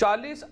40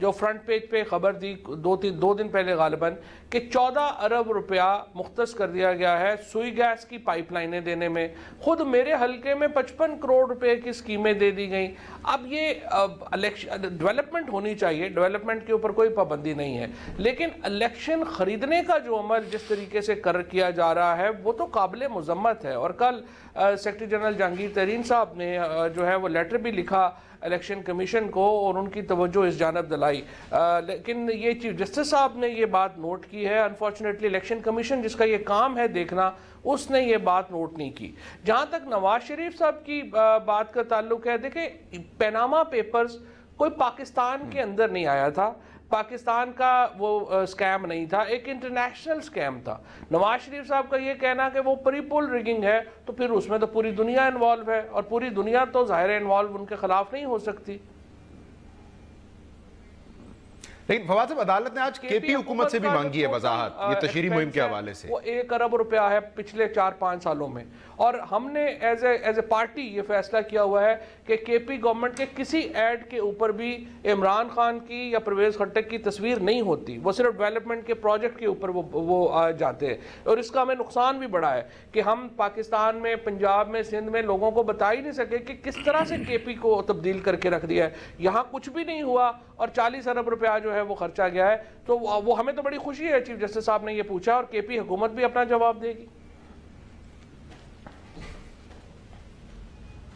جو front page پہ خبر دی دو دن پہلے غالباً کہ 14 ارب روپیہ مختص کر دیا گیا ہے سوئی گیس کی پائپ لائنیں دینے میں. خود میرے حلقے میں 55 کروڑ روپے کی اسکیمیں دے دی گئیں. اب یہ ڈیولپمنٹ ہونی چاہیے, ڈیولپمنٹ کے اوپر کوئی پابندی نہیں ہے, لیکن الیکشن خریدنے کا جو عمل جس طریقے سے کیا جا رہا ہے وہ تو قابل مذمت ہے. اور کل سیکرٹری جنرل جہانگیر ترین صاحب نے جو ہے وہ لیٹر بھی لکھا الیکشن کمیشن کو اور ان کی توجہ اس جانب دلائی, لیکن یہ چیف جسٹس صاحب نے یہ بات نوٹ کی ہے. انفارچونیٹلی الیکشن کمیشن جس کا یہ کام ہے دیکھنا, اس نے یہ بات نوٹ نہیں کی. جہاں تک نواز شریف صاحب کی بات کا تعلق ہے, دیکھیں پیناما پیپرز کوئی پاکستان کے اندر نہیں آیا تھا, پاکستان کا وہ سکیم نہیں تھا, ایک انٹرنیشنل سکیم تھا. نواز شریف صاحب کا یہ کہنا کہ وہ پری پول ریگنگ ہے, تو پھر اس میں تو پوری دنیا انوالو ہے, اور پوری دنیا تو ظاہر انوالو ان کے خلاف نہیں ہو سکتی. لیکن فواد صاحب, عدالت نے آج کے پی حکومت سے بھی مانگی ہے وضاحت یہ تشہیری مہم کے حوالے سے. وہ 1 ارب روپیہ ہے پچھلے 4-5 سالوں میں, اور ہم نے ایز اے پارٹی یہ فیصلہ کیا ہوا ہے کہ کے پی گورنمنٹ کے کسی ایڈ کے اوپر بھی عمران خان کی یا پرویز خٹک کی تصویر نہیں ہوتی, وہ صرف ڈیولپمنٹ کے پروجیکٹ کے اوپر وہ جاتے ہیں. اور اس کا ہمیں نقصان بھی بڑا ہے کہ ہم پاکستان میں, پنجاب میں, سندھ میں لوگوں کو بتا ہی نہیں سکے کہ کس طرح سے کے پی کو تبدیل کر کے رکھ دیا ہے. یہاں کچھ بھی نہیں ہوا اور 40 ارب روپیہ جو ہے وہ خرچہ گیا ہے, تو وہ ہمیں تو بڑی خوشی ہے. چیف جسٹس صاحب نے یہ پوچھا اور کے پی حکومت بھی اپنا جواب دے گی.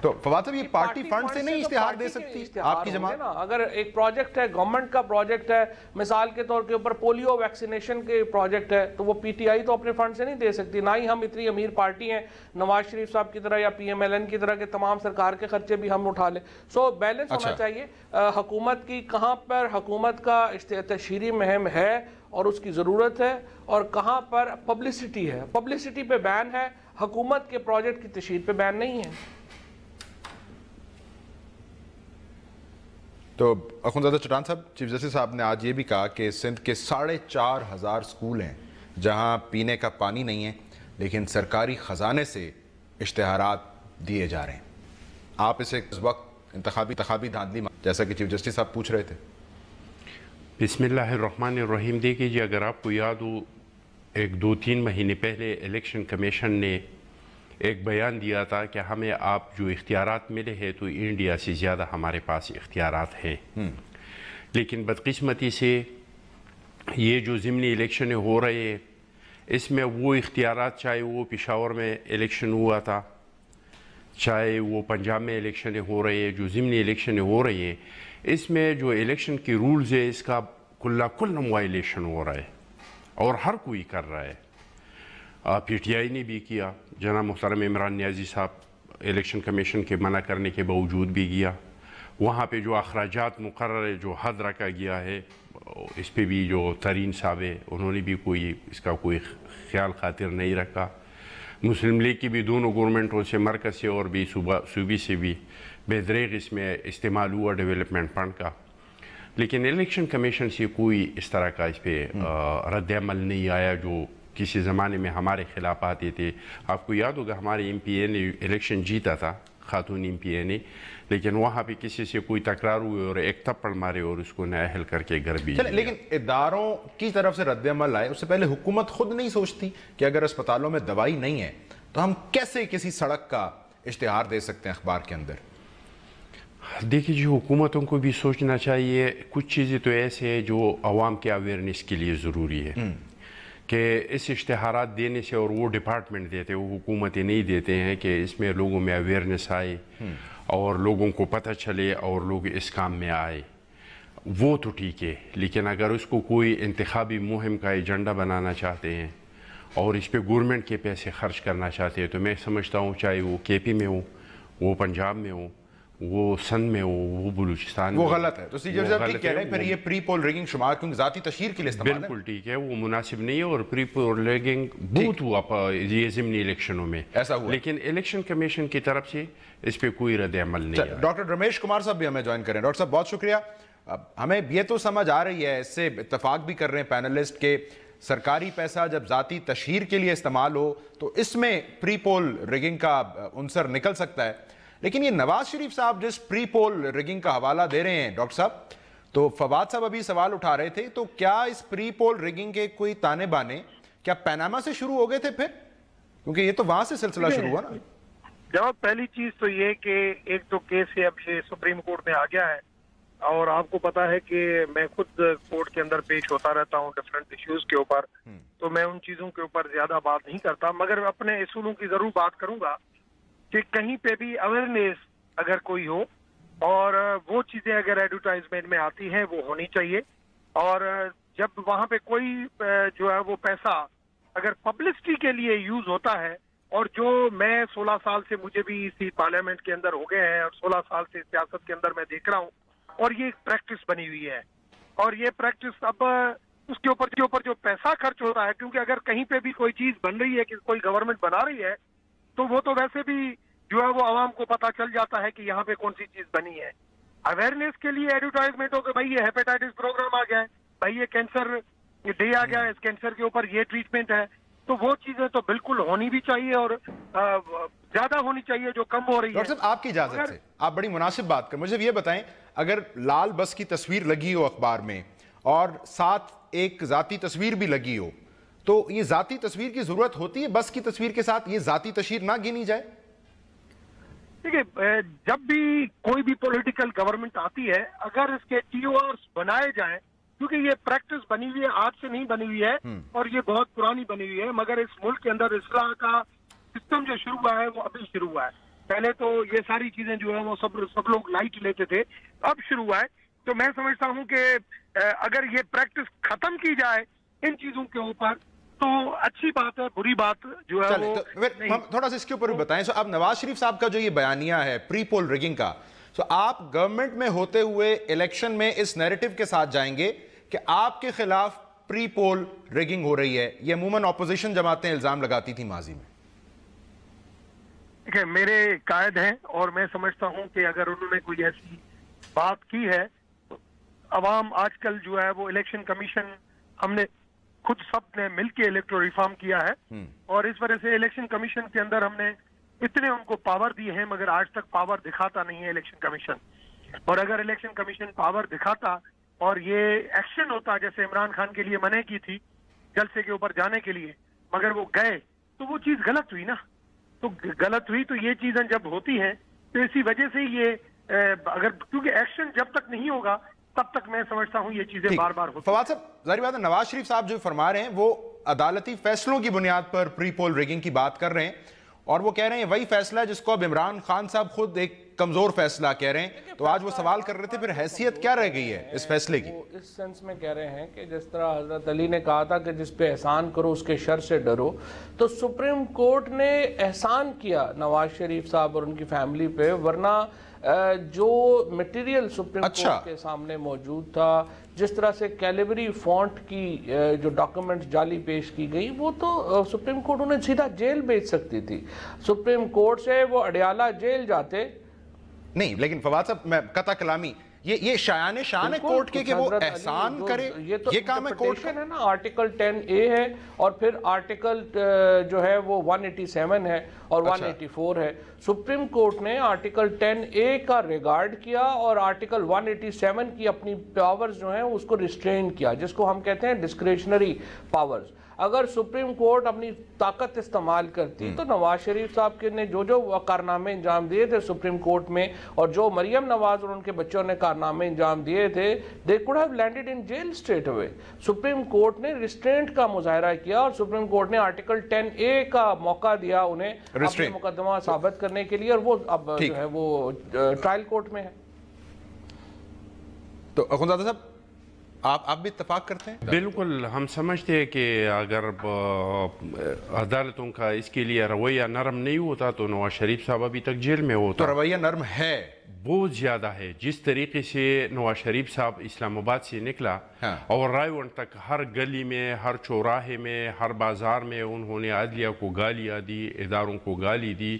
تو فواد صاحب, یہ پارٹی فنڈ سے نہیں اشتہار دے سکتی آپ کی جماعت؟ اگر ایک پروجیکٹ ہے, گورنمنٹ کا پروجیکٹ ہے, مثال کے طور کے اوپر پولیو ویکسینیشن کے پروجیکٹ ہے, تو وہ پی ٹی آئی تو اپنے فنڈ سے نہیں دے سکتی. نہ ہی ہم اتنی امیر پارٹی ہیں نواز شریف صاحب کی طرح یا پی ایم ایل این کی طرح کہ تمام سرکار کے خرچے بھی ہم اٹھا لیں. سو بیلنس ہونا چاہیے حکومت کی, کہاں پر حکومت کا تشہیری مہم ہے اور اس کی ضرورت ہے, اور کہاں پر پبلسٹی ہے. پبلسٹی پہ بین ہے, حکومت کے پروجیکٹ کی تشہیر پہ بین نہیں ہے. تو اخوندزادہ چٹان صاحب, چیف جسٹس صاحب نے آج یہ بھی کہا کہ سندھ کے 4,500 سکول ہیں جہاں پینے کا پانی نہیں ہے, لیکن سرکاری خزانے سے اشتہارات دیے جا رہے ہیں. آپ اسے اس وقت انتخابی دھاندلی جیسا کہ چیف جسٹس صاحب پوچھ رہے تھے. بسم اللہ الرحمن الرحیم. دیکھیے جی, اگر آپ کو یاد ہو 1-2-3 مہینے پہلے الیکشن کمیشن نے ایک بیان دیا تھا کہ ہمیں آپ جو اختیارات ملے ہیں تو انڈیا سے زیادہ ہمارے پاس اختیارات ہیں, لیکن بدقسمتی سے یہ جو ضمنی الیکشنیں ہو رہے ہیں اس میں وہ اختیارات, چاہے وہ پشاور میں الیکشن ہوا تھا, چاہے وہ پنجاب میں الیکشنیں ہو رہی ہیں, جو ضمنی الیکشنیں ہو رہی ہیں اس میں جو الیکشن کی رولز ہے اس کا کل وائلیشن ہو رہا ہے اور ہر کوئی کر رہا ہے. پی ٹی آئی نے بھی کیا, جناب محترم عمران نیازی صاحب الیکشن کمیشن کے منع کرنے کے باوجود بھی کیا. وہاں پہ جو اخراجات مقرر ہے, جو حد رکھا گیا ہے, اس پہ بھی جو ترین صاحب ہے انہوں نے بھی اس کا کوئی خیال خاطر نہیں رکھا. مسلم لیگ کی بھی دونوں گورنمنٹوں سے, مرکز سے اور بھی صوبی سے بھی بہدریغ اس میں استعمال ہوا ڈیولپمنٹ فنڈ کا, لیکن الیکشن کمیشن سے کوئی اس طرح کا اس پہ رد عمل نہیں آیا جو کسی زمانے میں ہمارے خلاف آتے تھے. آپ کو یاد ہوگا ہمارے ایم پی اے نے الیکشن جیتا تھا, خاتون ایم پی اے نے, لیکن وہاں پہ کسی سے کوئی تکرار ہوئے اور ایک تھپڑ مارے اور اس کو نااہل کر کے گھر بھی. لیکن اداروں کی طرف سے رد عمل آئے, اس سے پہلے حکومت خود نہیں سوچتی کہ اگر اسپتالوں میں دوائی نہیں ہے تو ہم کیسے کسی سڑک کا اشتہار دے سکتے ہیں اخبار کے اندر؟ دیکھیے جی, حکومتوں کو بھی سوچنا چاہیے. کچھ چیزیں تو ایسے ہیں جو عوام کے اویئرنیس کے لیے ضروری ہے کہ اس اشتہارات دینے سے, اور وہ ڈپارٹمنٹ دیتے, وہ حکومتیں نہیں دیتے ہیں, کہ اس میں لوگوں میں اویئرنیس آئے اور لوگوں کو پتہ چلے اور لوگ اس کام میں آئے, وہ تو ٹھیک ہے. لیکن اگر اس کو کوئی انتخابی مہم کا ایجنڈا بنانا چاہتے ہیں اور اس پہ گورنمنٹ کے پیسے خرچ کرنا چاہتے ہیں, تو میں سمجھتا ہوں چاہے وہ کے پی میں ہو, وہ پنجاب میں ہو, وہ سندھ میں ہو, وہ بلوچستان میں, وہ غلط ہے. تو سی جی صاحب ٹھیک کہہ رہے ہیں, پھر یہ پری پول ریگنگ شمار کیونکہ ذاتی تشہیر کے لیے استعمال ہے. بالکل ٹھیک ہے, وہ مناسب نہیں ہے, اور پری پول ریگنگ بہت ہوا یہ ضمنی الیکشنوں میں ایسا ہوا, لیکن الیکشن کمیشن کی طرف سے اس پہ کوئی رد عمل نہیں ہے. ڈاکٹر رمیش کمار صاحب بھی ہمیں جوائن کریں. ڈاکٹر صاحب بہت شکریہ. ہمیں یہ تو سمجھ آ رہی ہے, اس سے اتفاق بھی کر رہے ہیں پینلسٹ کہ سرکاری پیسہ جب ذاتی تشہیر کے لیے استعمال ہو تو اس میں پری پول ریگنگ کا عنصر نکل سکتا ہے. لیکن یہ نواز شریف صاحب جس پری پول ریگنگ کا حوالہ دے رہے ہیں ڈاکٹر صاحب, تو فواد صاحب ابھی سوال اٹھا رہے تھے، تو کیا اس پری پول ریگنگ کے کوئی تانے بانے کیا پیناما سے شروع ہو گئے تھے پھر؟ کیونکہ یہ تو وہاں سے سلسلہ شروع ہوا نا. جواب پہلی چیز تو یہ کہ ایک تو کیس ہے اب یہ سپریم کورٹ میں آ گیا ہے، اور آپ کو پتا ہے کہ میں خود کورٹ کے اندر پیش ہوتا رہتا ہوں ڈفرینٹ ایشوز کے اوپر، تو میں ان چیزوں کے اوپر زیادہ بات نہیں کرتا، مگر اپنے اصولوں کی ضرور بات کروں گا کہ کہیں پہ بھی اویئرنیس اگر کوئی ہو اور وہ چیزیں اگر ایڈورٹائزمنٹ میں آتی ہیں وہ ہونی چاہیے، اور جب وہاں پہ کوئی جو ہے وہ پیسہ اگر پبلسٹی کے لیے یوز ہوتا ہے، اور جو میں 16 سال سے مجھے بھی اسی پارلیمنٹ کے اندر ہو گئے ہیں اور 16 سال سے سیاست کے اندر میں دیکھ رہا ہوں، اور یہ ایک پریکٹس بنی ہوئی ہے، اور یہ پریکٹس اب اس کے اوپر جو پیسہ خرچ ہوتا ہے، کیونکہ اگر کہیں پہ بھی کوئی چیز بن رہی ہے کہ کوئی گورنمنٹ بنا رہی ہے تو وہ تو ویسے بھی جو ہے وہ عوام کو پتا چل جاتا ہے کہ یہاں پہ کون سی چیز بنی ہے. اویئرنیس کے لیے ایڈورٹائزمنٹ ہو کہ بھائی یہ ہیپیٹائٹس پروگرام آ گیا ہے، بھائی یہ کینسر ڈے آ گیا ہے، اس کینسر کے اوپر یہ ٹریٹمنٹ ہے، تو وہ چیزیں تو بالکل ہونی بھی چاہیے اور زیادہ ہونی چاہیے جو کم ہو رہی ہے. ڈاکٹر صاحب آپ کی اجازت سے آپ بڑی مناسب بات کریں، مجھے یہ بتائیں اگر لال بس کی تصویر لگی ہو اخبار میں اور ساتھ ایک ذاتی تصویر بھی لگی ہو، تو یہ ذاتی تصویر کی ضرورت ہوتی ہے بس کی تصویر کے ساتھ یہ ذاتی تصویر نہ گنی جائے؟ دیکھیے جب بھی کوئی بھی پولیٹیکل گورنمنٹ آتی ہے اگر اس کے ٹی او آرز بنائے جائیں، کیونکہ یہ پریکٹس بنی ہوئی ہے، آج سے نہیں بنی ہوئی ہے اور یہ بہت پرانی بنی ہوئی ہے، مگر اس ملک کے اندر اصلاح کا سسٹم جو شروع ہوا ہے وہ ابھی شروع ہوا ہے. پہلے تو یہ ساری چیزیں جو ہے وہ سب لوگ لائٹ لیتے تھے، اب شروع ہوا ہے. تو میں سمجھتا ہوں کہ اگر یہ پریکٹس ختم کی جائے ان چیزوں کے اوپر تو اچھی بات ہے، بری بات جو ہے وہ ہم تھوڑا سا اس کے اوپر بھی بتائیں. اب نواز شریف صاحب کا جو یہ بیانیہ ہے پری پول ریگنگ کا، تو آپ گورنمنٹ میں ہوتے ہوئے الیکشن میں اس نیریٹو کے ساتھ جائیں گے کہ آپ کے خلاف پری پول ریگنگ ہو رہی ہے؟ یہ عموماً اپوزیشن جماعتیں الزام لگاتی تھی ماضی میں. دیکھیں میرے قائد ہیں اور میں سمجھتا ہوں کہ اگر انہوں نے کوئی ایسی بات کی ہے، عوام آج کل جو ہے وہ الیکشن کمیشن ہم نے خود سب نے مل کے الیکٹرو ریفارم کیا ہے، اور اس وجہ سے الیکشن کمیشن کے اندر ہم نے اتنے ان کو پاور دیے ہیں، مگر آج تک پاور دکھاتا نہیں ہے الیکشن کمیشن. اور اگر الیکشن کمیشن پاور دکھاتا اور یہ ایکشن ہوتا جیسے عمران خان کے لیے منع کی تھی جلسے کے اوپر جانے کے لیے مگر وہ گئے، تو وہ چیز غلط ہوئی نا. تو غلط ہوئی تو یہ چیزیں جب ہوتی ہیں تو اسی وجہ سے یہ اگر کیونکہ ایکشن جب تک نہیں ہوگا تب تک میں سمجھتا ہوں یہ چیزیں بار بار ہوتی. فواد صاحب ظاہر بات ہے نواز شریف صاحب جو فرما رہے ہیں وہ عدالتی فیصلوں کی بنیاد پر پری پول ریگنگ کی بات کر رہے ہیں، اور وہ کہہ رہے ہیں وہی فیصلہ ہے جس کو اب عمران خان صاحب خود ایک کمزور فیصلہ کہہ رہے ہیں. تو آج وہ سوال کر رہے تھے پھر حیثیت کیا رہ گئی ہے اس فیصلے کی؟ وہ اس سینس میں کہہ رہے ہیں کہ جس طرح حضرت علی نے کہا تھا کہ جس پہ احسان کرو اس کے شر سے ڈرو، تو سپریم کورٹ نے احسان کیا نواز شریف صاحب اور ان کی فیملی پہ، ورنہ جو میٹیریل سپریم کورٹ کے سامنے موجود تھا، جس طرح سے کیلیبری فونٹ کی جو ڈاکومنٹ جعلی پیش کی گئی، وہ تو سپریم کورٹ انہیں سیدھا جیل بھیج سکتی تھی. سپریم کورٹ سے وہ اڈیالہ جیل جاتے نہیں. لیکن فواد صاحب میں قطع کلامی، یہ شایان شان ہے کورٹ کے کہ وہ احسان کرے، یہ کام ہے کورٹ کا ہے نا. آرٹیکل 10A ہے اور پھر آرٹیکل جو ہے وہ 187 ہے اور 184 ہے. سپریم کورٹ نے آرٹیکل 10A کا ریگارڈ کیا اور آرٹیکل 187 کی اپنی پاورز جو ہیں اس کو ریسٹرین کیا، جس کو ہم کہتے ہیں ڈسکریشنری پاورز. اگر سپریم کورٹ اپنی طاقت استعمال کرتی تو نواز شریف صاحب نے جو کارنامے انجام دیے تھے سپریم کورٹ میں، اور جو مریم نواز اور ان کے بچوں نے کارنامے انجام دیے تھے، they could have landed in jail straight away. Supreme court نے ریسٹرینٹ کا مظاہرہ کیا اور سپریم کورٹ نے آرٹیکل 10A کا موقع دیا انہیں اپنے مقدمہ ثابت کرنے کے لیے، اور وہ اب جو ہے وہ ٹرائل کورٹ میں ہے. تو اخوندزادہ صاحب آپ بھی اتفاق کرتے ہیں؟ بالکل، ہم سمجھتے ہیں کہ اگر عدالتوں کا اس کے لیے رویہ نرم نہیں ہوتا تو نواز شریف صاحب ابھی تک جیل میں ہوتا. تو رویہ نرم ہے، بہت زیادہ ہے. جس طریقے سے نواز شریف صاحب اسلام آباد سے نکلا اور رائے ون تک ہر گلی میں، ہر چوراہے میں، ہر بازار میں انہوں نے عدلیہ کو گالیاں دی، اداروں کو گالی دی.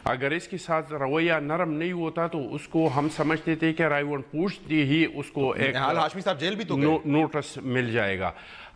اگر اس کے ساتھ رویہ نرم نہیں ہوتا تو اس کو ہم سمجھتے تھے کہ رائے ون پوچھتے ہی اس کو ایک ہاشمی صاحب جیل بھی تو نوٹس مل جائے گا.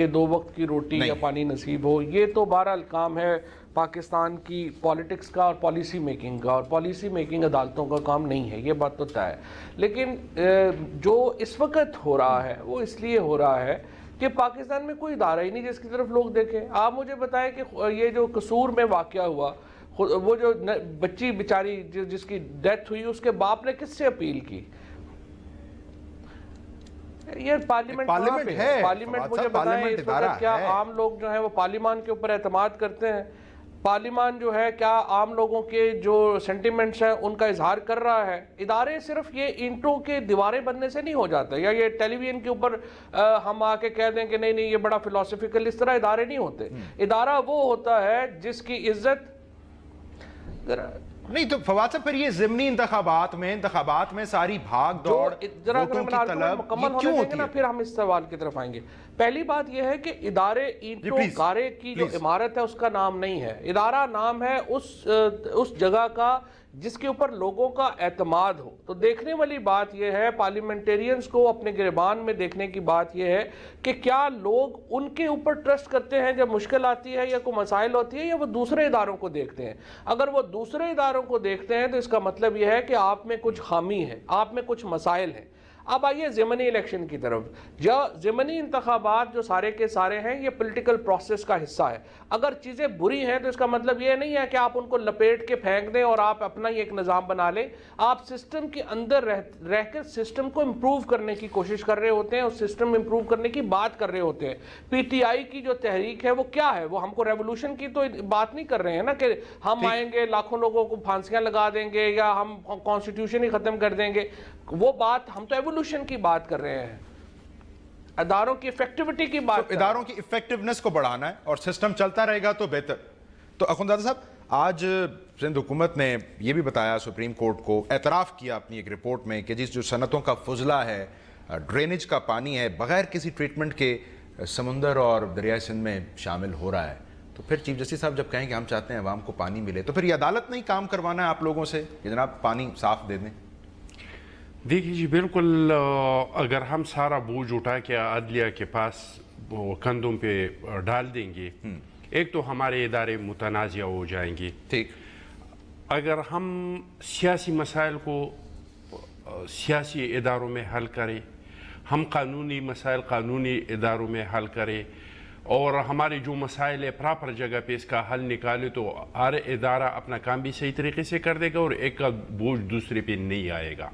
کہ 2 وقت کی روٹی یا پانی نصیب ہو. یہ تو بہرحال کام ہے پاکستان کی پالیٹکس کا اور پالیسی میکنگ کا, اور پالیسی میکنگ عدالتوں کا کام نہیں ہے, یہ بات تو طے ہے. لیکن جو اس وقت ہو رہا ہے وہ اس لیے ہو رہا ہے کہ پاکستان میں کوئی ادارہ ہی نہیں جس کی طرف لوگ دیکھیں. آپ مجھے بتائیں کہ یہ جو قصور میں واقعہ ہوا, وہ جو بچی بیچاری جس کی ڈیتھ ہوئی, اس کے باپ نے کس سے اپیل کی؟ یہ پارلیمنٹ ہے. پارلیمنٹ مجھے بتائیں اس وقت کیا عام لوگ جو ہیں وہ پارلیمان کے اوپر اعتماد کرتے ہیں؟ پارلیمان جو ہے کیا عام لوگوں کے جو سینٹیمنٹس ہیں ان کا اظہار کر رہا ہے؟ ادارے صرف یہ اینٹوں کے دیواریں بننے سے نہیں ہو جاتا, یا یہ ٹیلی ویژن کے اوپر ہم آ کے کہہ دیں کہ نہیں یہ بڑا فلسفیکل, اس طرح ادارے نہیں ہوتے. ادارہ وہ ہوتا ہے جس کی عزت نہیں. تو فواد صاحب پھر یہ ضمنی انتخابات میں ساری بھاگ دوڑ ووٹوں کی طلب مکمل ہونے دیں گے نا, پھر ہم اس سوال کی طرف آئیں گے. پہلی بات یہ ہے کہ ادارے اینٹوں گارے کی جو عمارت ہے اس کا نام نہیں ہے. ادارہ نام ہے اس جگہ کا جس کے اوپر لوگوں کا اعتماد ہو. تو دیکھنے والی بات یہ ہے, پارلیمنٹیرینز کو اپنے گریبان میں دیکھنے کی بات یہ ہے کہ کیا لوگ ان کے اوپر ٹرسٹ کرتے ہیں جب مشکل آتی ہے یا کوئی مسائل ہوتی ہے, یا وہ دوسرے اداروں کو دیکھتے ہیں. اگر وہ دوسرے اداروں کو دیکھتے ہیں تو اس کا مطلب یہ ہے کہ آپ میں کچھ خامی ہے, آپ میں کچھ مسائل ہیں. اب آئیے ضمنی الیکشن کی طرف. جو ضمنی انتخابات جو سارے کے سارے ہیں یہ پولیٹیکل پروسیس کا حصہ ہے. اگر چیزیں بری ہیں تو اس کا مطلب یہ نہیں ہے کہ آپ ان کو لپیٹ کے پھینک دیں اور آپ اپنا ہی ایک نظام بنا لیں. آپ سسٹم کے اندر رہ کر سسٹم کو امپروو کرنے کی کوشش کر رہے ہوتے ہیں, اور سسٹم امپروو کرنے کی بات کر رہے ہوتے ہیں. پی ٹی آئی کی جو تحریک ہے وہ کیا ہے؟ وہ ہم کو ریولوشن کی تو بات نہیں کر رہے ہیں نا کہ ہم آئیں گے لاکھوں لوگوں کو پھانسیاں لگا دیں گے یا ہم کانسٹیٹیوشن ہی ختم کر دیں گے. وہ بات, ہم تو ایوولوشن کی بات کر رہے ہیں, اداروں کی ایفیکٹیوٹی کی بات. اداروں کی ایفیکٹیونیس کو بڑھانا ہے اور سسٹم چلتا رہے گا تو بہتر. تو اخوندزادہ صاحب, آج سندھ حکومت نے یہ بھی بتایا, سپریم کورٹ کو اعتراف کیا اپنی ایک رپورٹ میں کہ جس جو صنعتوں کا فضلہ ہے, ڈرینیج کا پانی ہے, بغیر کسی ٹریٹمنٹ کے سمندر اور دریائے سندھ میں شامل ہو رہا ہے. تو پھر چیف جسٹس صاحب جب کہیں کہ ہم چاہتے ہیں عوام کو پانی ملے, تو پھر یہ عدالت نہیں کام کروانا ہے آپ لوگوں سے کہ جناب پانی صاف دے دیں؟ دیکھیے جی, بالکل اگر ہم سارا بوجھ اٹھا کے عدلیہ کے پاس کندھوں پہ ڈال دیں گے, ایک تو ہمارے ادارے متنازع ہو جائیں گے. ٹھیک. اگر ہم سیاسی مسائل کو سیاسی اداروں میں حل کریں, ہم قانونی مسائل قانونی اداروں میں حل کریں, اور ہمارے جو مسائل ہے پراپر جگہ پہ اس کا حل نکالے, تو ہر ادارہ اپنا کام بھی صحیح طریقے سے کر دے گا اور ایک کا بوجھ دوسرے پہ نہیں آئے گا.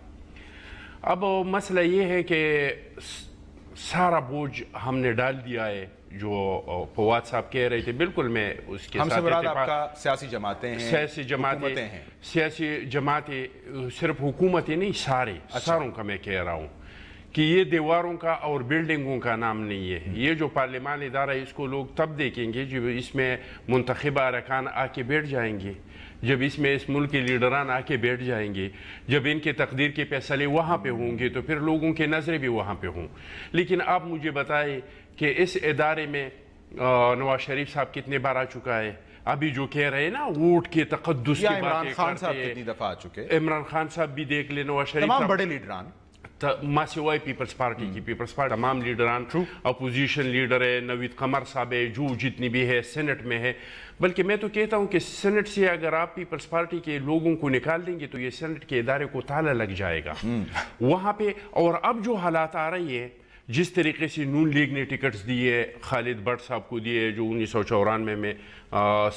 اب مسئلہ یہ ہے کہ سارا بوجھ ہم نے ڈال دیا ہے. جو فواد صاحب کہہ رہے تھے, بالکل میں اس کے ساتھ مراد آپ کا سیاسی جماعتیں ہیں, سیاسی جماعتیں صرف حکومتیں نہیں, ساروں کا میں کہہ رہا ہوں کہ یہ دیواروں کا اور بلڈنگوں کا نام نہیں ہے. یہ جو پارلیمان ادارہ ہے اس کو لوگ تب دیکھیں گے جب اس میں منتخبہ ارکان آ کے بیٹھ جائیں گے, جب اس میں اس ملک کے لیڈران آ کے بیٹھ جائیں گے, جب ان کے تقدیر کے فیصلے وہاں پہ ہوں گے, تو پھر لوگوں کے نظریں بھی وہاں پہ ہوں. لیکن آپ مجھے بتائیں کہ اس ادارے میں نواز شریف صاحب کتنے بار آ چکا ہے؟ ابھی جو کہہ رہے ہیں نا ووٹ کے تقدس کی باتیں کرتے ہیں, کتنی دفعہ آ چکے, عمران خان صاحب بھی دیکھ لیں, نواز شریف تمام بڑے لیڈران ماں سوائے پیپلز پارٹی کی, پیپلز پارٹی تمام لیڈران, اپوزیشن لیڈر ہے, نوید قمر صاحب ہے, جو جتنی بھی ہے سینٹ میں ہے. بلکہ میں تو کہتا ہوں کہ سینٹ سے اگر آپ پیپلز پارٹی کے لوگوں کو نکال دیں گے تو یہ سینٹ کے ادارے کو تالا لگ جائے گا وہاں پہ. اور اب جو حالات آ رہی ہے, جس طریقے سے نون لیگ نے ٹکٹس دیے, خالد بٹ صاحب کو دیے جو 1994 میں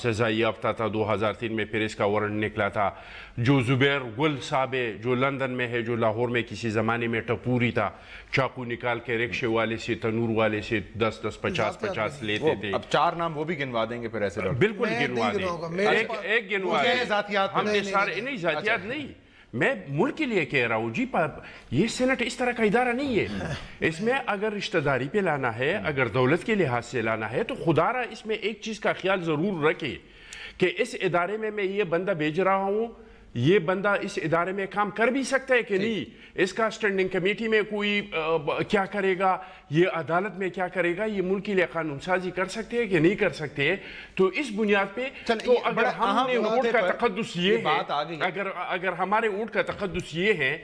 سزا یافتہ تھا, 2003 میں پھر اس کا وارنٹ نکلا تھا, جو زبیر گل صاحب ہے جو لندن میں ہے, جو لاہور میں کسی زمانے میں ٹپوری تھا, چاقو نکال کے رکشے والے سے, تنور والے سے 10-10, 50-50 لیتے تھے. اب 4 نام وہ بھی گنوا دیں گے پھر ایسے؟ بالکل گنوا دیں, ایک گنوا دیں. ہم نے سارے نہیں ذاتیات نہیں, میں ملک کے لیے کہہ رہا ہوں جی. یہ سینٹ اس طرح کا ادارہ نہیں ہے. اس میں اگر رشتہ داری پہ لانا ہے, اگر دولت کے لحاظ سے لانا ہے, تو خدا را اس میں ایک چیز کا خیال ضرور رکھے کہ اس ادارے میں یہ بندہ بھیج رہا ہوں, یہ بندہ اس ادارے میں کام کر بھی سکتا ہے کہ نہیں, اس کا اسٹینڈنگ کمیٹی میں کوئی کیا کرے گا, یہ عدالت میں کیا کرے گا, یہ ملک کے لیے قانون سازی کر سکتے ہیں کہ نہیں کر سکتے. تو اس بنیاد پہ تو اگر ہم نے ووٹ کا تقدس یہ ہے, اگر ہمارے ووٹ کا تقدس یہ ہے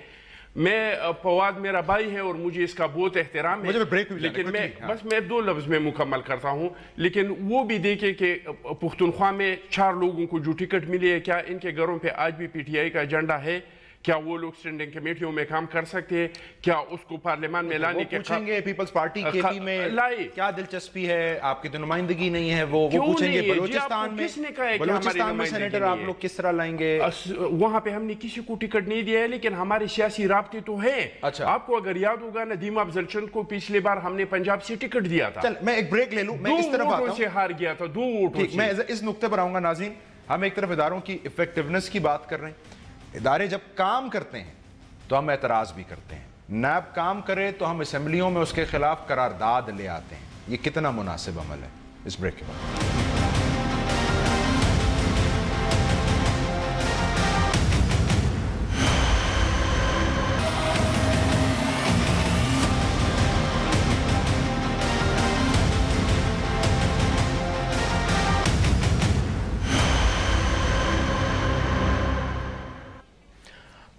میں فواد میرا بھائی ہے اور مجھے اس کا بہت احترام ہے، لیکن میں 2 لفظ میں مکمل کرتا ہوں. لیکن وہ بھی دیکھیں کہ پختونخوا میں 4 لوگوں کو جو ٹکٹ ملی ہے، کیا ان کے گھروں پہ آج بھی پی ٹی آئی کا ایجنڈا ہے؟ کیا وہ لوگ سٹینڈنگ کمیٹیوں میں کام کر سکتے ہیں؟ کیا اس کو پارلیمان میں لانے کے پوچھیں گے پیپلز پارٹی کے پی میں کیا دلچسپی ہے؟ آپ کی تو نمائندگی نہیں ہے. وہ پوچھیں گے بلوچستان میں سینیٹر آپ لوگ کس طرح لائیں گے؟ وہاں پہ ہم نے کسی کو ٹکٹ نہیں دیا ہے، لیکن ہمارے سیاسی رابطے تو ہیں. آپ کو اگر یاد ہوگا ندیم افضل چند کو پچھلی بار ہم نے پنجاب سے ٹکٹ دیا تھا. میں ایک بریک لے لوں، میں اس طرف آتا ہوں. 2 ووٹوں سے ہار گیا تھا، 2 ووٹوں سے. میں اس نقطے پر آؤں گا. ناظرین، ہم ایک طرف اداروں کی ایفیکٹونس کی بات کر رہے ہیں. ادارے جب کام کرتے ہیں تو ہم اعتراض بھی کرتے ہیں. نیب کام کرے تو ہم اسمبلیوں میں اس کے خلاف قرارداد لے آتے ہیں. یہ کتنا مناسب عمل ہے؟ اس بریک کے بعد.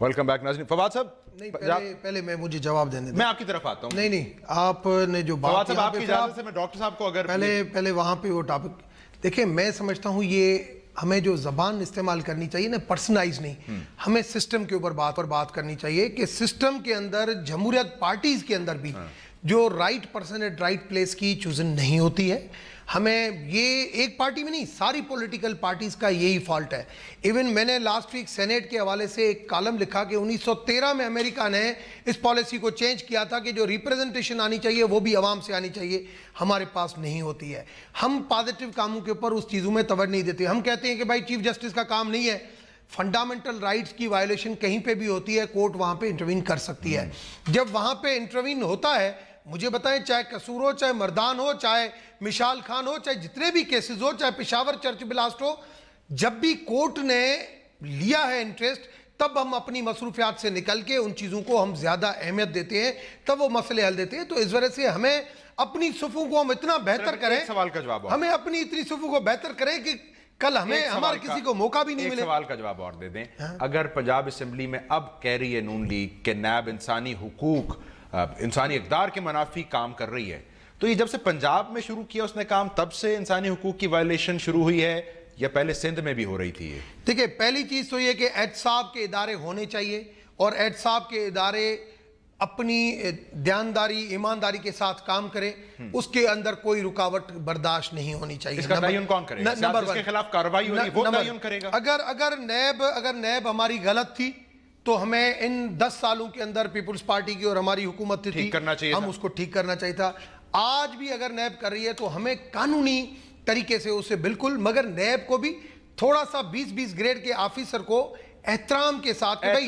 ویلکم بیک ناظرین. فواد صاحب، نہیں پہلے مجھے جواب دینے دیں. میں آپ کی طرف آتا ہوں. نہیں آپ نے جو بات فواد صاحب آپ کی اجازت سے میں ڈاکٹر صاحب کو اگر پہلے وہاں پہ وہ ٹاپک دیکھیں، میں سمجھتا ہوں یہ ہمیں جو زبان استعمال کرنی چاہیے نا، پرسنائز نہیں، ہمیں سسٹم کے اوپر بات کرنی چاہیے کہ سسٹم کے اندر جمہوریت پارٹیز کے اندر بھی جو right person at right place کی چوزن نہیں ہوتی ہے. ہمیں یہ ایک پارٹی میں نہیں، ساری پولیٹیکل پارٹیز کا یہی فالٹ ہے. ایون میں نے لاسٹ ویک سینیٹ کے حوالے سے ایک کالم لکھا کہ 1913 میں امریکہ نے اس پالیسی کو چینج کیا تھا کہ جو ریپریزنٹیشن آنی چاہیے وہ بھی عوام سے آنی چاہیے. ہمارے پاس نہیں ہوتی ہے. ہم پازیٹیو کاموں کے اوپر اس چیزوں میں توجہ نہیں دیتے. ہم کہتے ہیں کہ بھائی چیف جسٹس کا کام نہیں ہے. فنڈامنٹل رائٹس کی وائلیشن کہیں پہ بھی ہوتی ہے، کورٹ وہاں پہ انٹروین کر سکتی ہے. جب وہاں پہ انٹروین ہوتا ہے، مجھے بتائیں، چاہے قصور ہو، چاہے مردان ہو، چاہے مشال خان ہو، چاہے جتنے بھی کیسز ہو، چاہے پشاور چرچ بلاسٹ ہو، جب بھی کورٹ نے لیا ہے انٹرسٹ، تب ہم اپنی مصروفیات سے نکل کے ان چیزوں کو ہم زیادہ اہمیت دیتے ہیں، تب وہ مسئلے حل دیتے ہیں. تو اس وجہ سے ہمیں اپنی صفوں کو ہم اتنا بہتر کریں، سوال کا جواب ہمیں اپنی اتنی صفوں کو بہتر کریں کہ کل ہمارے کسی کو موقع بھی نہیں ملے. ایک سوال کا جواب اور دے دیں. اگر پنجاب اسمبلی میں اب کہہ رہی ہے نون لیگ کہ نیب انسانی حقوق، انسانی اقدار کے منافی کام کر رہی ہے، تو یہ جب سے پنجاب میں شروع کیا اس نے کام، تب سے انسانی حقوق کی وائلیشن شروع ہوئی ہے یا پہلے سندھ میں بھی ہو رہی تھی؟ دیکھیں، پہلی چیز تو یہ کہ احتساب کے ادارے ہونے چاہیے، اور احتساب کے ادارے اپنی دیانداری ایمانداری کے ساتھ کام کرے. اس کے اندر کوئی رکاوٹ برداشت نہیں ہونی چاہیے. اس کا تعین کون کرے گا؟ جس کے خلاف کارروائی ہو رہی ہے وہ تعین کرے گا. اگر نیب ہماری غلط تھی تو ہمیں ان 10 سالوں کے اندر پیپلز پارٹی کی اور ہماری حکومت تھی، ہم اس کو ٹھیک کرنا چاہیے تھا. آج بھی اگر نیب کر رہی ہے تو ہمیں قانونی طریقے سے اسے بالکل، مگر نیب کو بھی تھوڑا سا 20 گریڈ کے آفیسر کو احترام کے ساتھ کہ بھائی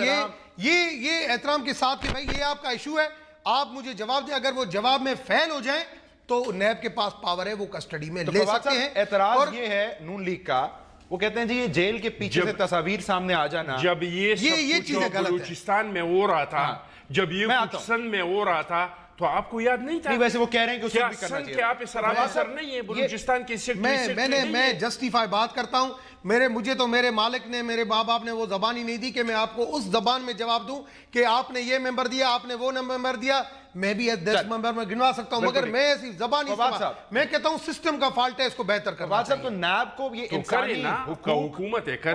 یہ احترام کے ساتھ کہ بھائی یہ آپ کا ایشو ہے، آپ مجھے جواب دیں. اگر وہ جواب میں فیل ہو جائیں تو نیب کے پاس پاور ہے، وہ کسٹڈی میں لے سکتے ہیں. اعتراض یہ ہے نون لیگ کا، وہ کہتے ہیں جی یہ جیل کے پیچھے سے تصاویر سامنے آ جانا، جب یہ سب بلوچستان میں ہو رہا تھا، جب یہ کچھ سندھ میں ہو رہا تھا، تو آپ کو یاد نہیں تھا؟ نہیں، ویسے وہ کہہ رہے ہیں کہ اس کو بھی کرنا چاہیے. کیا سندھ کے آپ اسرابہ سر نہیں ہے بلوچستان کی سیکٹری؟ میں جسٹیفائی بات کرتا ہوں. مجھے تو میرے مالک نے، میرے باپ باپ نے وہ زبان ہی نہیں دی کہ میں آپ کو اس زبان میں جواب دوں کہ آپ نے یہ ممبر دیا، آپ نے وہ ممبر دیا. میں بھی 10 ممبر میں گنوا سکتا ہوں، مگر میں ایسی زبان میں کہتا ہوں سسٹم کا فالٹ ہے، اس کو بہتر کرنا چاہیے. تو نیب کو یہ انسانی حقوق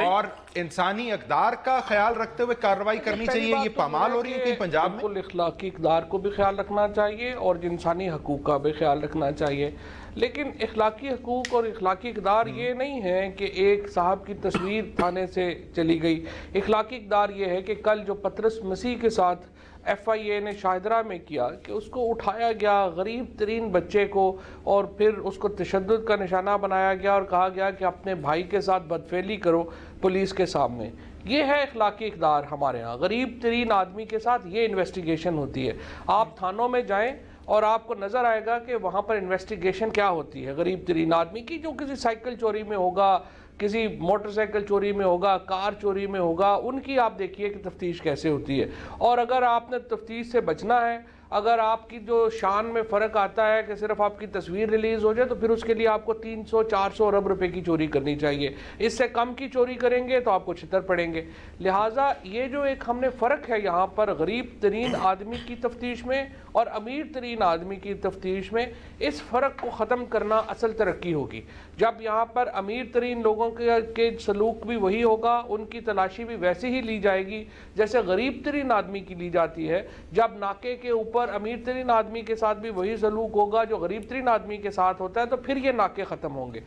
اور انسانی اقدار کا خیال رکھتے ہوئے کارروائی کرنی چاہیے. یہ پامال ہو رہی ہے کہ پنجاب میں بالکل اخلاقی اقدار کو بھی خیال رکھنا چاہیے اور انسانی حقوق کا بھی خیال رکھنا چاہیے. لیکن اخلاقی حقوق اور اخلاقی اقدار یہ نہیں ہے کہ ایک صاحب کی تصویر تھانے سے چلی گئی. اخلاقی اقدار یہ ہے کہ کل جو پطرس مسیح کے ساتھ ایف آئی اے نے شاہدرہ میں کیا کہ اس کو اٹھایا گیا، غریب ترین بچے کو، اور پھر اس کو تشدد کا نشانہ بنایا گیا اور کہا گیا کہ اپنے بھائی کے ساتھ بدفعلی کرو پولیس کے سامنے. یہ ہے اخلاقی اقدار ہمارے ہاں. غریب ترین آدمی کے ساتھ یہ انویسٹیگیشن ہوتی ہے. آپ تھانوں میں جائیں اور آپ کو نظر آئے گا کہ وہاں پر انویسٹیگیشن کیا ہوتی ہے غریب ترین آدمی کی، جو کسی سائیکل چوری میں ہوگا، کسی موٹر سائیکل چوری میں ہوگا، کار چوری میں ہوگا، ان کی آپ دیکھیے کہ تفتیش کیسے ہوتی ہے. اور اگر آپ نے تفتیش سے بچنا ہے اگر آپ کی جو شان میں فرق آتا ہے کہ صرف آپ کی تصویر ریلیز ہو جائے تو پھر اس کے لیے آپ کو 300-400 ارب روپے کی چوری کرنی چاہیے. اس سے کم کی چوری کریں گے تو آپ کو چھتر پڑیں گے. لہٰذا یہ جو ایک ہم نے فرق ہے یہاں پر غریب ترین آدمی کی تفتیش میں اور امیر ترین آدمی کی تفتیش میں, اس فرق کو ختم کرنا اصل ترقی ہوگی. جب یہاں پر امیر ترین لوگوں کے سلوک بھی وہی ہوگا, ان کی تلاشی بھی ویسے ہی لی جائے گی جیسے غریب ترین آدمی کی لی جاتی ہے. جب ناکے کے اوپر امیر ترین آدمی کے ساتھ بھی وہی سلوک ہوگا جو غریب ترین آدمی کے ساتھ ہوتا ہے, تو پھر یہ ناکے ختم ہوں گے.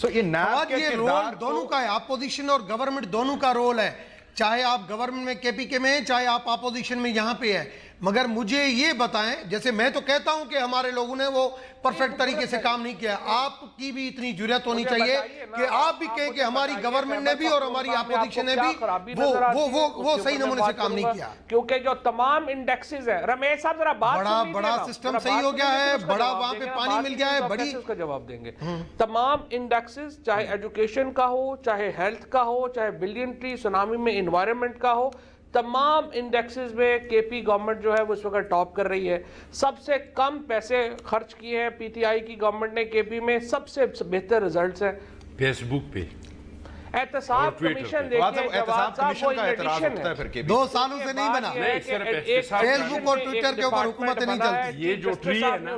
یہ رول دونوں کا ہے, اپوزیشن اور گورنمنٹ دونوں کا رول ہے. چاہے آپ گورنمنٹ میں کے پی کے میں ہیں, چاہے آپ اپوزیشن میں یہاں پہ ہے. مگر مجھے یہ بتائیں, جیسے میں تو کہتا ہوں کہ ہمارے لوگوں نے وہ پرفیکٹ طریقے سے کام نہیں کیا, آپ کی بھی اتنی جرات ہونی چاہیے کہ آپ بھی کہیں کہ ہماری گورنمنٹ نے بھی اور ہماری اپوزیشن نے بھی وہ صحیح نمونے سے کام نہیں کیا. کیونکہ جو تمام انڈیکسز ہیں, رمیش صاحب ذرا بات سنیے, بڑا سسٹم صحیح ہو گیا ہے, بڑا وہاں پہ پانی مل گیا ہے, بڑی اس کا جواب دیں گے. تمام انڈیکسز چاہے ایجوکیشن کا ہو, چاہے ہیلتھ کا ہو, چاہے بلین ٹری سونامی میں انوائرمنٹ کا ہو, تمام انڈیکسز میں کے پی گورنمنٹ جو ہے وہ اس وقت ٹاپ کر رہی ہے. سب سے کم پیسے خرچ کیے ہیں پی ٹی آئی کی گورنمنٹ نے کے پی میں, سب سے بہتر ریزلٹس ہیں. فیس بک پہ احتساب کمیشن دیکھیں, جواد صاحب وہ ایڈیشن ہے, 2 سالوں سے نہیں بنا. فیس بک اور ٹویٹر کے اوپر حکومتیں نہیں چلتی. یہ جو ٹری ہے نا,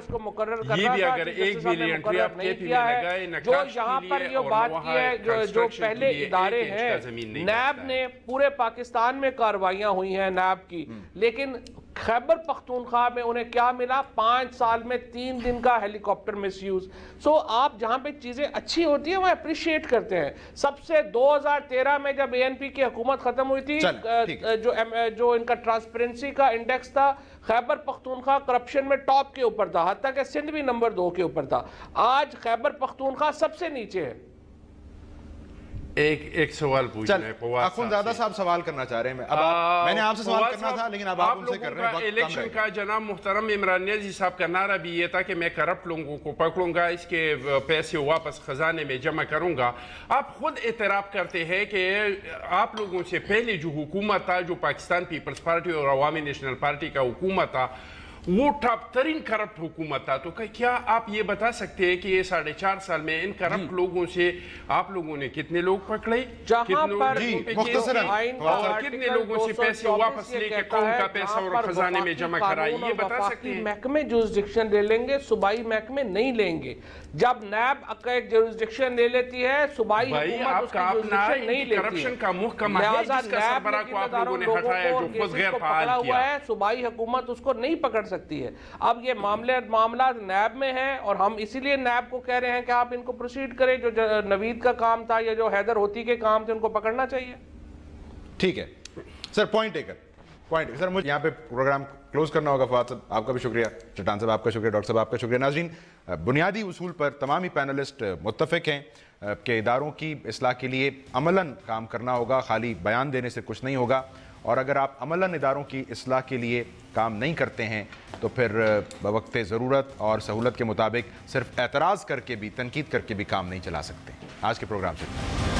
یہ بھی اگر 1 بلین ٹری آپ کے پی میں لگائے نقاش کے لیے اور وہاں جو پہلے ادارے ہیں, نیب نے پورے پاکستان میں کارروائیاں ہوئی ہیں نیب کی, لیکن خیبر پختونخوا میں انہیں کیا ملا؟ 5 سال میں 3 دن کا ہیلی کاپٹر مس یوز. سو آپ جہاں پہ چیزیں اچھی ہوتی ہیں وہ اپریشیٹ کرتے ہیں. سب سے 2013 میں جب اے این پی کی حکومت ختم ہوئی تھی, جو ان کا ٹرانسپیرنسی کا انڈیکس تھا, خیبر پختونخوا کرپشن میں ٹاپ کے اوپر تھا, حتیٰ کہ سندھ بھی نمبر 2 کے اوپر تھا. آج خیبر پختونخوا سب سے نیچے ہے. ایک سوال پوچھنا ہے فواد اخون زیادہ صاحب سوال کرنا چاہ رہے ہیں. میں نے آپ سے سوال کرنا تھا لیکن اب آپ ان سے کر رہے ہیں. الیکشن کا جناب محترم عمران نیازی صاحب کا نعرہ بھی یہ تھا کہ میں کرپٹ لوگوں کو پکڑوں گا, اس کے پیسے واپس خزانے میں جمع کروں گا. آپ خود اعتراف کرتے ہیں کہ آپ لوگوں سے پہلے جو حکومت تھا, جو پاکستان پیپلز پارٹی اور عوامی نیشنل پارٹی کا حکومت تھا, وہ ٹاپ ترین کرپٹ حکومت تھا. تو کیا آپ یہ بتا سکتے ہیں کہ یہ 4.5 سال میں ان کرپٹ لوگوں سے آپ لوگوں نے کتنے لوگ پکڑے, کتنے لوگوں سے پیسے واپس لے کے قوم کا پیسہ اور خزانے میں جمع کرائے, یہ بتا سکتے ہیں؟ محکمے جورسڈکشن لے لیں گے, صوبائی محکمے نہیں لیں گے. جب نیب ایک جورسڈکشن لے لیتی ہے, صوبائی حکومت اس کی جورسڈکشن نہیں لیتی ہے. کرپشن کا محکمہ ہے جس کا سربراہ کو آپ لوگوں نے ہٹایا, جو خود غیر فعال کیا. صوبائی حکومت اس کو نہیں پکڑ سکتی ہے. اب یہ معاملات نیب میں ہیں اور ہم اسی لیے نیب کو کہہ رہے ہیں کہ آپ ان کو پروسیڈ کریں. جو نوید کا کام تھا یا جو حیدر ہوتی کے کام تھے, ان کو پکڑنا چاہیے. ٹھیک ہے سر, پوائنٹ سر, مجھے یہاں پہ پروگرام کلوز کرنا ہوگا. فواد صاحب آپ کا بھی شکریہ, چٹان صاحب آپ کا شکریہ, ڈاکٹر صاحب آپ کا شکریہ. ناظرین, بنیادی اصول پر تمام ہی پینلسٹ متفق ہیں کہ اداروں کی اصلاح کے لیے عملاً کام کرنا ہوگا, خالی بیان دینے سے کچھ نہیں ہوگا. اور اگر آپ عملاً اداروں کی اصلاح کے لیے کام نہیں کرتے ہیں تو پھر بوقت ضرورت اور سہولت کے مطابق صرف اعتراض کر کے بھی, تنقید کر کے بھی کام نہیں چلا سکتے. آج کے پروگرام سے